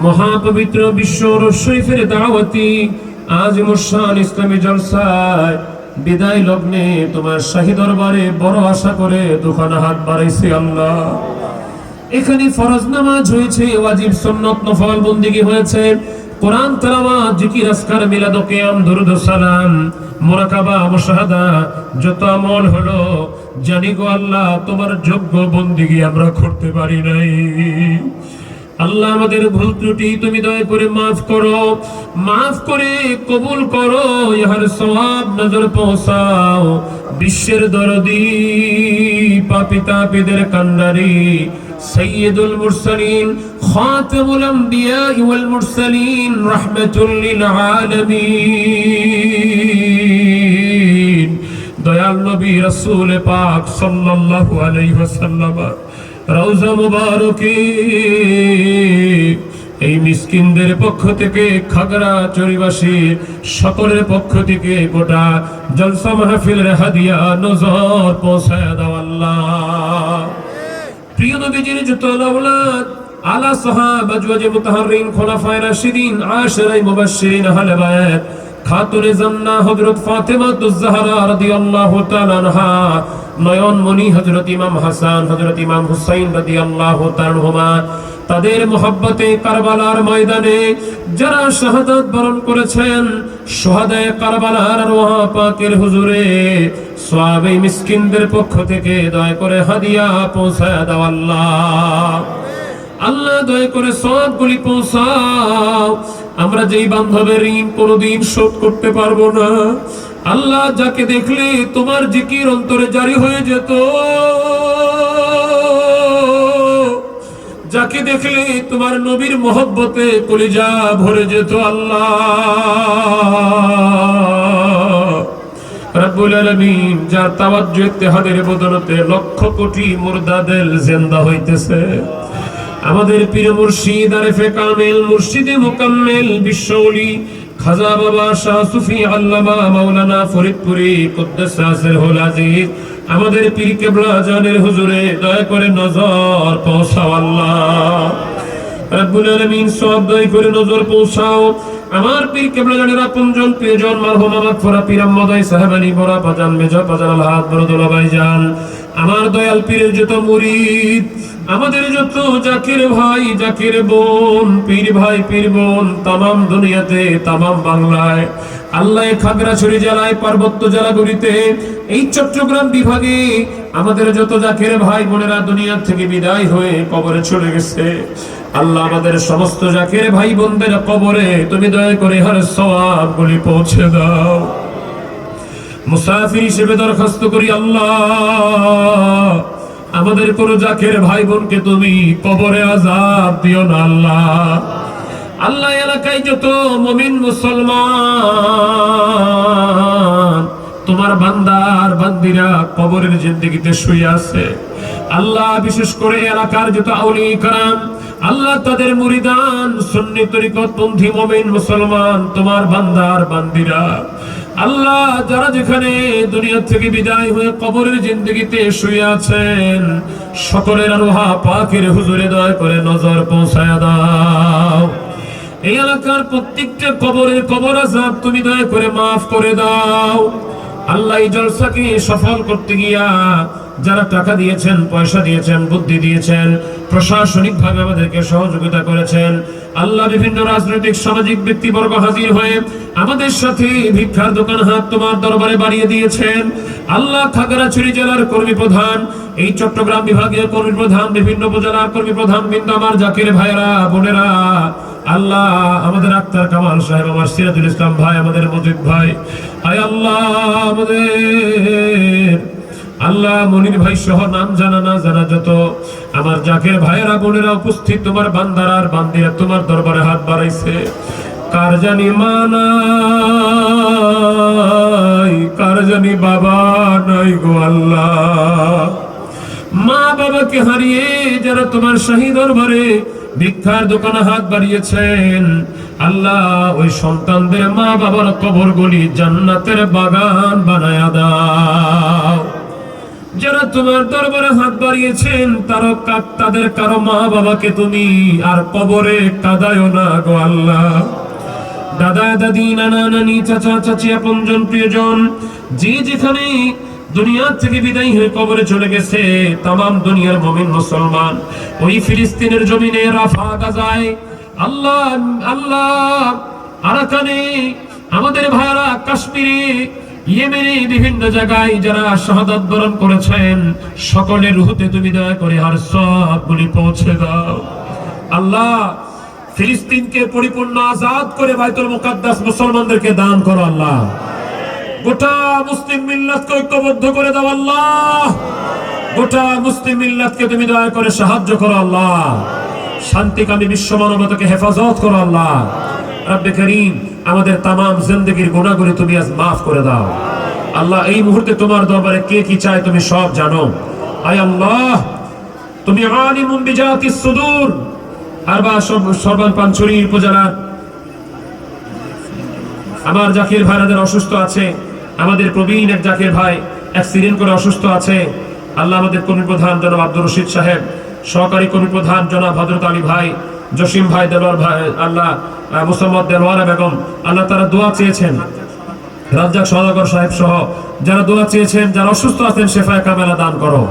মহাপবিত্র বিশ্ব শরীফের দাওয়াতি আজ মুশান ইসলামী জলসায় বিদায় লগ্নে তোমার শাহী দরবারে বড় আশা করে দুখানা হাত বাড়াইছি আল্লাহ। এখানে ফরজ নামাজ হয়েছে, ওয়াজিব সুন্নাত নফল বন্দেগী হয়েছে, কোরআন তেলাওয়াত, জিকির, আজকার, মিলাদ ও কিয়াম, দুরূদ ও সালাম, মুরাকাবা, মুশাহাদা, যত আমল হলো জানি গো আল্লাহ তোমার যোগ্য বন্দেগী আমরা করতে পারি নাই। আল্লাহ আমাদের ভুল ত্রুটি তুমি দয়া করে মাফ করো, মাফ করে কবুল করো, ইহার সওয়াব নজর পৌঁছাও। বিশ্বের দরদি পাপী তাপীদের কান্ডারি সাইয়্যিদুল মুরসালিন খাতামুল আম্বিয়া ওয়াল মুরসালিন রাহমাতুল লিল আলামিন দয়াল নবী রাসূল পাক সাল্লাল্লাহু আলাইহি ওয়াসাল্লাম রওজা মুবারকে এই মিসকিনদের পক্ষ থেকে, খাগড়া চরিবাসী সকলের পক্ষ থেকে গোটা জলসা মাহফিলের হাদিয়া নজর পৌঁছায় দাও আল্লাহ। প্রিয় নবীজির যত আওলাদ, আলা সাহাবা, আজওয়াজে মুতাহহারিন, খোলাফায়ে রাশিদিন, আশরায়ে মুবাশশিরিন, আহলে বায়াত, খাতুনে জান্নাহ হযরত ফাতেমাতুজ জাহরা রাদিয়াল্লাহু তাআলা আনহা, নয়নমণি হযরত ইমাম হাসান, হযরত ইমাম হুসাইন রাদিয়াল্লাহু তাআলা আনহুমা, তাদের মোহাব্বতে কারবালার ময়দানে যারা শাহাদাত বরণ করেছেন, শুহাদায়ে কারবালার রূহ পাকের হুজুরে সওয়াবে মিসকিনদের পক্ষ থেকে দয়া করে হাদিয়া পৌঁছায় দাও আল্লাহ। আল্লাহ দয়া করে সওয়াবগুলি পৌঁছাও। আমরা যেই বান্ধবের ঋণ কোনোদিন শোধ করতে পারবো না আল্লাহ, যাকে দেখলে তোমার জিকির অন্তরে জারি হয়ে যেত, যাকে দেখলে তোমার নবীর মহব্বতে কলিজা ভরে যেত আল্লাহ রব্বুল আলামিন, যার তাওয়াজ্জুহ ইত্তেহাদের বদলতে লক্ষ কোটি মুর্দা দিল জিন্দা হইতেছে। আমাদের পীর মুর্শিদ আরিফে কামেল, মুর্শিদে মুকাম্মেল, বিশ্বওলি খাজা বাবা শাহ সুফি আল্লামা মাওলানা ফরিদপুরি কুদ্দাস সিরহুল আজিজ, আমাদের পীর কেবলা জানের হুজুরে দয়া করে নজর পৌঁছাও আল্লাহ রব্বুল আলামিন, সওয়াব দয়া করে নজর পৌঁছাও। আমার পীর কেবলা জানের আপনজন প্রিয়জন মারহুম মাগফুরা পীর আহমদ সাহেবানী বড়া পাজান মেজা পাজান আলহাদ বরদুল্লাহ ভাইজান, আমার দয়াল পীরের যত মুরিদ, আমাদের যত জাকির ভাই জাকির বোন, পীর ভাই পীর বোন, তামাম দুনিয়াতে, তামাম বাংলায়, আল্লাহ খাগড়াছড়ি জেলায়, পার্বত্য জেলাগুলিতে, এই চট্টগ্রাম বিভাগে আমাদের যত জাকির ভাই বোনেরা দুনিয়া থেকে বিদায় হয়ে কবরে চলে গেছে, আল্লাহ আমাদের সমস্ত জাকির ভাই বোনদের কবরে তুমি দয়া করে হার সওয়াবগুলি পৌঁছে দাও। মুসাফির হিসেবে দরখাস্ত করি আল্লাহ, আমাদের কোন জাকের ভাই বোনকে তুমি কবরে আযাব দিও না আল্লাহ। আল্লাহ এলাকায় যত মুমিন মুসলমান তোমার বান্দার বান্দিরা কবরের জিন্দেগিতে শুয়ে আছে আল্লাহ, বিশেষ করে এলাকার যত আউলিয়া کرام আল্লাহ, তাদের মুরিদান, সুন্নি তরিকতপন্থী মুমিন মুসলমান তোমার বান্দার বান্দিরা আল্লাহ, যারা যেখানে দুনিয়া থেকে বিদায় হয়ে কবরের জিন্দেগিতে শুয়ে আছেন, সকলের রূহ পাকের হুজুরে দয়া করে নজর পৌঁছায়া দাও। এই এলাকার প্রত্যেকটা কবরের কবর আযাব তুমি দয়া করে মাফ করে দাও আল্লাহ। এই জলসাকে সফল করতে গিয়া যারা টাকা দিয়েছেন, পয়সা দিয়েছেন, বুদ্ধি দিয়েছেন, প্রশাসনিক ভাবে আমাদেরকে সহযোগিতা করেছেন আল্লাহ, বিভিন্ন রাজনৈতিক সামাজিক ব্যক্তিবর্গ হাজির হয়ে আমাদের সাথে ভিক্ষার দোকান হাত তোমার দরবারে বাড়িয়ে দিয়েছেন আল্লাহ। খাগড়াছড়ি জেলার কর্মী প্রধান, এই চট্টগ্রাম বিভাগীয় কর্মী প্রধান, বিভিন্ন উপজেলার কর্মী প্রধান বৃন্দ, আমার জাকির ভাইরা বোনেরা আল্লাহ, আমাদের আক্তার কামাল সাহেব, আমার সিরাজুল ইসলাম ভাই, আমাদের মজিদ ভাই, আয় আল্লাহ, আমাদের আল্লাহ মনির ভাই সহ নাম জানা না জানা যত আমার জাকের ভাইয়েরা বোনেরা উপস্থিত তোমার বান্দারা আর বান্দিরা তোমার দরবারে হাত বাড়াইছে, কার জানি মা নাই, কার জানি বাবা নাই গো আল্লাহ। মা বাবাকে হারিয়ে যারা তোমার শাহী দরবারে ভিক্ষার দোকানে হাত বাড়িয়েছেন আল্লাহ, ওই সন্তানদের মা বাবার কবরগুলি জান্নাতের বাগান বানায়া দাও যারা তোমার দরবারে হাত বাড়িয়েছেন তাদের কারো মা বাবাকে তুমি আর কবরে কাঁদায়ো না গো আল্লাহ। দাদা দাদি নানা নানি চাচা চাচি আপনজন প্রিয়জন যে যেখানে দুনিয়া থেকে বিদায় হয়ে কবরে চলে গেছে, তামাম দুনিয়ার মুমিন মুসলমান ওই ফিলিস্তিনের জমিনে রাফা গাজায় আল্লাহ আল্লাহ আরাকানে আমাদের ভাইরা কাশ্মীরে ইয়েমেনে বিভিন্ন জায়গায় যারা শাহাদাত বরণ করেছেন সকলের রুহতে তুমি দয়া করে আর সবগুলি পৌঁছে দাও আল্লাহ। ফিলিস্তিনকে পরিপূর্ণ আজাদ করে বাইতুল মুকাদ্দাস মুসলমানদেরকে দান করো আল্লাহ। গোটা মুসলিম মিল্লাতকে ঐক্যবদ্ধ করে দাও আল্লাহ। গোটা মুসলিম মিল্লাতকে তুমি দয়া করে সাহায্য করো আল্লাহ। শান্তিকামী বিশ্ব মানবতাকে হেফাজত করো আল্লাহ। রব্বে করিম আমাদের তামাম জিন্দেগির গুনাহগুলি তুমি আজ মাফ করে দাও আল্লাহ। এই মুহূর্তে তোমার দরবারে কে কি চায় তুমি সব জানো। আয় আল্লাহ, তুমি আলিমুন বিজাতিস সুদূর। আরবা সরবান পাঞ্চুরি উপজেলার আমার জাকির ভাইরাদের অসুস্থ আছে, আমাদের প্রবীণ এক জাকির ভাই অ্যাক্সিডেন্ট করে অসুস্থ আছে আল্লাহ। আমাদের কমিটি প্রধান জনাব আব্দুর রশিদ সাহেব, সহকারী কমিটি প্রধান জনাব হযরত আলী ভাই, জসিম ভাই, দেলোয়ার ভাই, আল্লাহ মুসাম্মদ দেলোয়ারা বেগম, আল্লাহ তারা দোয়া চেয়েছেন। রাজ্জাক সওদাগর সাহেব সহ যারা দোয়া চেয়েছেন, যারা অসুস্থ আছেন শেফায়ে কামেলা দান করো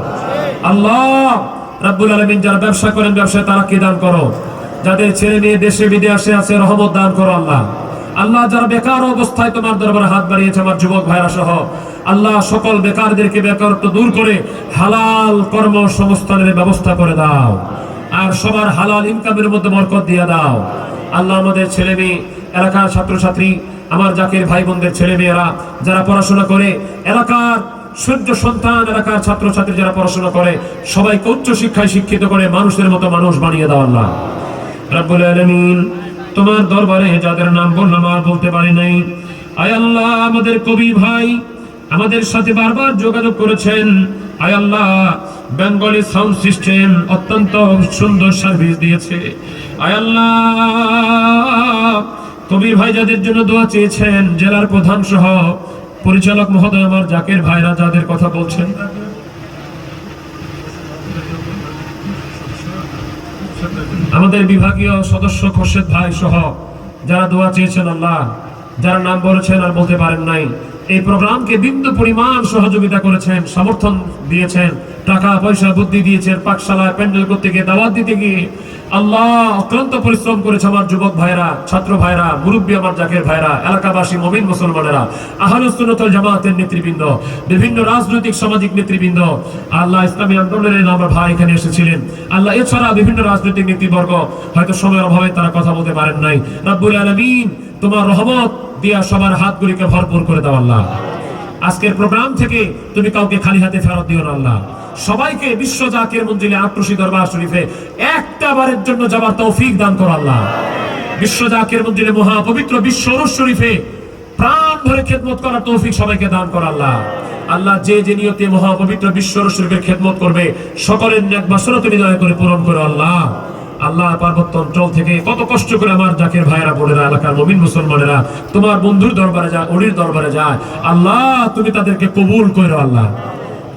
আল্লাহ। রাব্বুল আলামিন যারা ব্যবসা করেন ব্যবসায় তারাকে দান করো। যাদের ছেলে মেয়ে দেশে বিদেশে আছে রহমত দান করো আল্লাহ। আল্লাহ যারা বেকার অবস্থায় তোমার দরবারে হাত বাড়িয়েছে আমার যুবক ভাইরা সহ আল্লাহ সকল বেকারদেরকে বেকারত্ব দূর করে হালাল কর্মসংস্থানের ব্যবস্থা করে দাও আর সবার হালাল ইনকামের মধ্যে বরকত দিয়ে দাও আল্লাহ। আমাদের ছেলে মেয়ে এলাকার ছাত্রছাত্রী আমার জাকির ভাই বোনদের ছেলে মেয়েরা যারা পড়াশোনা করে, এলাকার সূর্য সন্তান এলাকার ছাত্রছাত্রী যারা পড়াশোনা করে সবাইকে উচ্চ শিক্ষায় শিক্ষিত করে মানুষের মতো মানুষ বানিয়ে দাও আল্লাহ। রব্বুল আলামিন তোমার দরবারে যাদের নাম বললাম আর বলতে পারি নাই, আয় আল্লাহ আমাদের কবি ভাই আমাদের সাথে বারবার যোগাযোগ করেছেন, আয় আল্লাহ বেঙ্গলি সাউন্ড সিস্টেম অত্যন্ত সুন্দর সার্ভিস দিয়েছে, আয় আল্লাহ কবির ভাই যাদের জন্য দোয়া চেয়েছেন, জেলার প্রধান সহ পরিচালক মহোদয় আমার জাকির ভাইরা যাদের কথা বলছেন, আমাদের বিভাগীয় সদস্য খোরশেদ ভাই সহ যারা দোয়া চেয়েছেন আল্লাহ, যারা নাম বলেছেন আর বলতে পারেন নাই, এই প্রোগ্রামকে বিন্দু পরিমাণ সহযোগিতা করেছেন, সমর্থন দিয়েছেন, টাকা পয়সা বুদ্ধি দিয়েছেন, পাকশালায় প্যান্ডেল করতে গিয়ে দাওয়াত দিতে গিয়ে আল্লাহ অক্লান্ত পরিশ্রম করেছে আমার যুবক ভাইরা, ছাত্র ভাইরা, মুরব্বী আমার জাকির ভাইরা, এলাকাবাসী মুমিন মুসলমানেরা, আহলুস সুন্নাত ওয়াল জামাতের নেতৃবৃন্দ, বিভিন্ন রাজনৈতিক সামাজিক নেতৃবৃন্দ, আল্লাহ ইসলামী আন্দোলনের আমার ভাই এখানে এসেছিলেন আল্লাহ, এছাড়া বিভিন্ন রাজনৈতিক নেতৃবর্গ হয়তো সময়ের অভাবে তারা কথা বলতে পারেন নাই। রব্বুল আলামিন তোমার রহমত দিয়া সবার হাতগুলিকে ভরপুর করে দাও আল্লাহ। আজকের প্রোগ্রাম থেকে তুমি কাউকে খালি হাতে ফেরত দিও না আল্লাহ। সবাইকে বিশ্ব জাকির মঞ্জিলে আক্রোশী দরবার শরীফে একটা বারের জন্য যাবার তৌফিক দান করো আল্লাহ। বিশ্ব জাকির মঞ্জিলে মহা পবিত্র বিশ্ব উরুস শরীফে প্রাণ ভরে খেদমত করার তৌফিক সবাইকে দান করো আল্লাহ। আল্লাহ যে যে নিয়তে মহা পবিত্র বিশ্ব উরুস শরীফের খেদমত করবে সকলের নেক বাসনা তুমি দয়া করে পূরণ করো আল্লাহ। আল্লাহ পার্বত্য অঞ্চল থেকে কত কষ্ট করে আমার জাকির ভাইরা বোনেরা, এলাকার মুমিন মুসলমানেরা তোমার বন্ধুর দরবারে যায়, ওলির দরবারে যায় আল্লাহ, তুমি তাদেরকে কবুল করো আল্লাহ।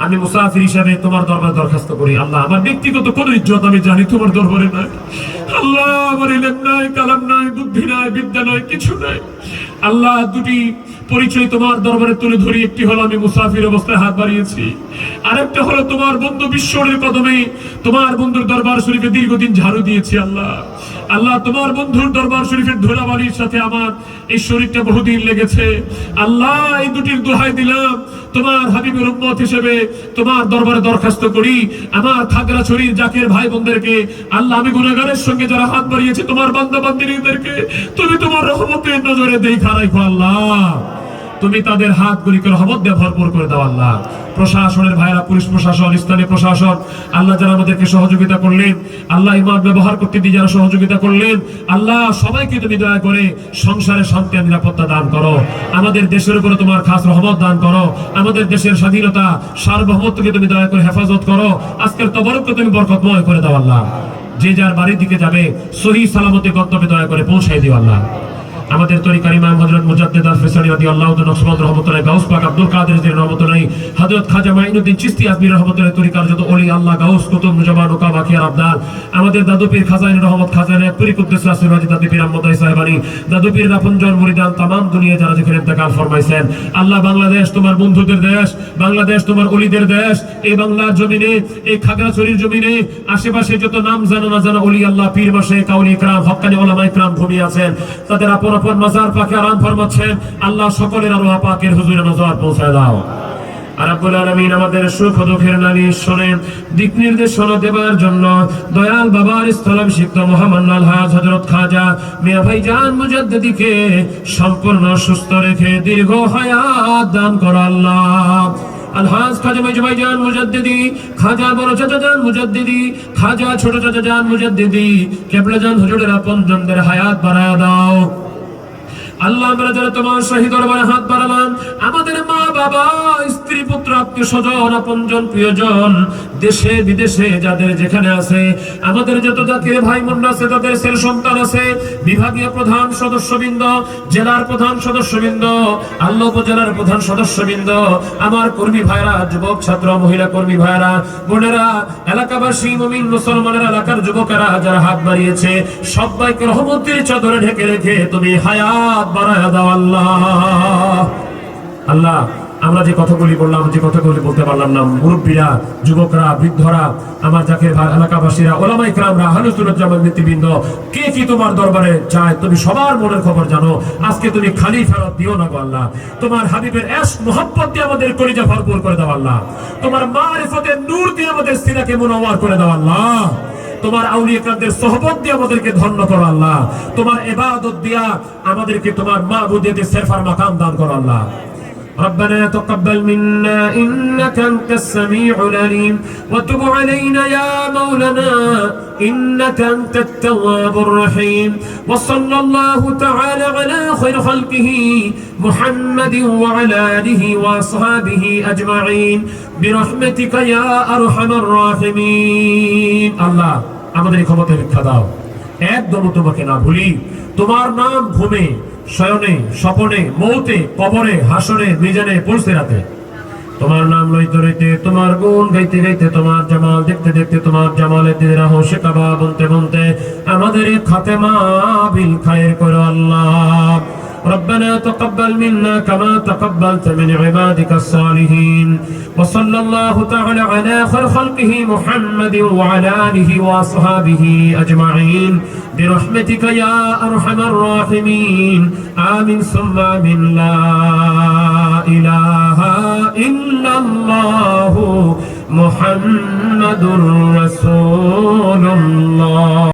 আমি মুসাফির হিসাবে তোমার দরবারে দরখাস্ত করি আল্লাহ, আমার ব্যক্তিগত কোনো ইজ্জত আমি জানি তোমার দরবারে নাই আল্লাহ, আমার ইলম নাই, কালাম নাই, বুদ্ধি নাই, বিদ্যা নাই, কিছু নাই আল্লাহ। দুটি পরিচয় তোমার দরবারে তুলে ধরি, একটি হলো আমি মুসাফির অবস্থায় হাত বাড়িয়েছি, আরেকটা হলো তোমার বন্ধু বিশ্বরের কদমে তোমার বন্ধুর দরবার শরীফে দীর্ঘদিন ঝাড়ু দিয়েছি আল্লাহ। আল্লাহ তোমার বন্ধুর দরবার শরীফের ধুলাবালির সাথে আমার এই শরীরটা বহুদিন লেগেছে আল্লাহ, এই দুটির দোহাই দিলাম তোমার হাবিবের উম্মত হিসেবে তোমার দরবারে দরখাস্ত করি আমার খাগড়াছড়ির জাকির ভাই বোনদেরকে আল্লাহ, আমি গুনাহগারের সঙ্গে যারা হাত বাড়িয়েছে তোমার বান্দা বান্দিদেরকে তুমি তোমার রহমতের নজরে দেখা রাখো আল্লাহ, তুমি তাদের হাতগুলিকে রহমত দিয়ে ভরপুর করে দাও আল্লাহ। প্রশাসনের ভাইরা, পুলিশ প্রশাসন, স্থানীয় প্রশাসন আল্লাহ যারা আমাদেরকে সহযোগিতা করলেন আল্লাহ, ইমান ব্যবহার করতে দিয়ে যারা সহযোগিতা করলেন আল্লাহ, সবাইকে তুমি দয়া করে সংসারে শান্তি আর নিরাপত্তা দান করো, আমাদের দেশের উপরে তোমার খাস রহমত দান করো, আমাদের দেশের স্বাধীনতা সার্বভৌমত্বকে তুমি দয়া করে হেফাজত করো, আজকের তবরককে তুমি বরকতময় করে দাও আল্লাহ। যে যার বাড়ির দিকে যাবে সহি সালামতে গন্তব্যে দয়া করে পৌঁছাই দিও আল্লাহ। আমাদের তরিকার ইমাম হযরত মুজাদ্দিদ আল-ফিসানি রাদিয়াল্লাহু তাআলা নকশবন্দ রাহমাতুল্লাহ, গাউস পাক আব্দুল কাদের জিলানী রাহমাতুল্লাহ, হযরত খাজা মাইনুদ্দিন চিশতি আজমির রাহমাতুল্লাহ, তরিকার যত ওলি আল্লাহ, গাউস, কুতুব, মুজাবা, নোকা, বাকিয়ার আবদাল, আমাদের দাদু পীর খাজাইন রহমত খাজাইন পুরি কুদ্দুস রাসূলুল্লাহ দাদু পীর আহমদাই সাহেবানী, দাদু পীর রাফুনজন মুরিদান, তামাম দুনিয়া যারা যেখানে ইন্তেকাল ফরমাইছেন, আল্লাহ বাংলাদেশ তোমার বন্ধুদের দেশ, বাংলাদেশ তোমার ওলিদের দেশ। এই বাংলার জমিনে, এই খাগড়াছড়ির জমিনে আশেপাশে যত নাম জানা না জানা ওলি আল্লাহ, পীর মাশায়েখ, আউলিয়া ইকরাম, হক্কানি উলামা ইকরাম ঘুমিয়ে আছেন, তাদের আপন আপন মাজার পাকে আরাম ফরমাচ্ছেন। আল্লাহ সকলের আরওয়াহ পাকের হুজুরে নজর পৌঁছায় দাও। আর রব্বুল আলামিন আমাদের সুখ দুঃখের নালিশ শোনেন, দিক নির্দেশনা দেবার জন্য দয়াল বাবার স্থলাভিষিক্ত মহামান্য আলহাজ হযরত খাজা মিয়া ভাইজান মুজাদ্দিদীকে সম্পূর্ণ সুস্থ রেখে দীর্ঘ হায়াত দান করো আল্লাহ। আলহাজ খাজা ভাইজান মুজাদ্দিদী, খাজা বড় চাচা জান মুজাদ্দিদী, খাজা ছোট চাচা জান মুজাদ্দিদী, কেবলা জান হুজুরের আপনজনদের হায়াত বাড়ায় দাও আল্লাহ। আমরা যারা তোমার শাহী দরবারে হাত বাড়ালাম, আমাদের মা বাবা, স্ত্রী, পুত্র, আত্মীয় স্বজন, আপনজন, প্রিয়জন, দেশে বিদেশে যাদের যেখানে আছে, আমাদের যত জাতির ভাই বোন আছে, তাদের ছেলে সন্তান আছে, বিভাগীয় প্রধান সদস্যবৃন্দ, জেলার প্রধান সদস্যবৃন্দ, আল্লাহ উপজেলার প্রধান সদস্যবৃন্দ, আমার কর্মী ভাইরা, যুবক ছাত্র মহিলা কর্মী ভাইরা, বোনেরা, এলাকাবাসী মুমিন মুসলমানের এলাকার যুবকেরা যারা হাত বাড়িয়েছে, সবাইকে রহমতের চাদরে ঢেকে রেখে তুমি হায়াত বাড়ায়া দাও আল্লাহ। আল্লাহ, আমরা যে কথাগুলি বললাম, যে কথাগুলি বলতে পারলাম না, মুরব্বীরা, যুবকরা, বৃদ্ধরা, আমার জাকের এলাকাবাসীরা, ওলামা ইকরামরা, আহলে সুন্নাত জামাত নেতৃবৃন্দ, কে কি তোমার দরবারে চায়, তুমি সবার মনের খবর জানো। আজকে তুমি খালি ফেরত দিও না গো আল্লাহ। তোমার হাবিবের ইশক মুহাব্বত দিয়ে আমাদের কলিজা ভরপুর করে দাও আল্লাহ। তোমার মারিফতের নূর দিয়ে আমাদের সিনাকে মুনাওয়ার করে দাও আল্লাহ। তোমার আউলিয়া ইকরামদের সোহবত দিয়ে আমাদেরকে ধন্য করো আল্লাহ। তোমার ইবাদত দিয়া আমাদেরকে তোমার মাবুদিয়তের সেরফার মাকাম দান করো আল্লাহ। ربنا تقبل منا إنك أنت السميع العليم وتب علينا يا مولانا إنك أنت التواب الرحيم وصلى الله تعالى على خير خلقه محمد وعلى آله وأصحابه أجمعين برحمتك يا أرحم الراحمين الله আমাদের ক্ষমতা ভিক্ষা দাও, একদম তোমাকে না ভুলি, তোমার নাম ঘুমে, শয়নে, স্বপনে, মৌতে, কবরে, হাসরে, মিজানে, পুলসিরাতে তোমার নাম লইতে লইতে, তোমার গুণ গাইতে গাইতে, তোমার জামাল দেখতে দেখতে, তোমার জামালে তেরা হোসে কাবা বলতে বলতে আমাদের খাতেমা বিল খায়ের করো আল্লাহ। ربنا تقبل منا كما تقبلت من عبادك الصالحين وصلى الله تعالى على خير خلقه محمد وعلى آله وأصحابه أجمعين برحمتك يا أرحم الراحمين آمين ثم آمين لا إله إلا الله محمد رسول الله।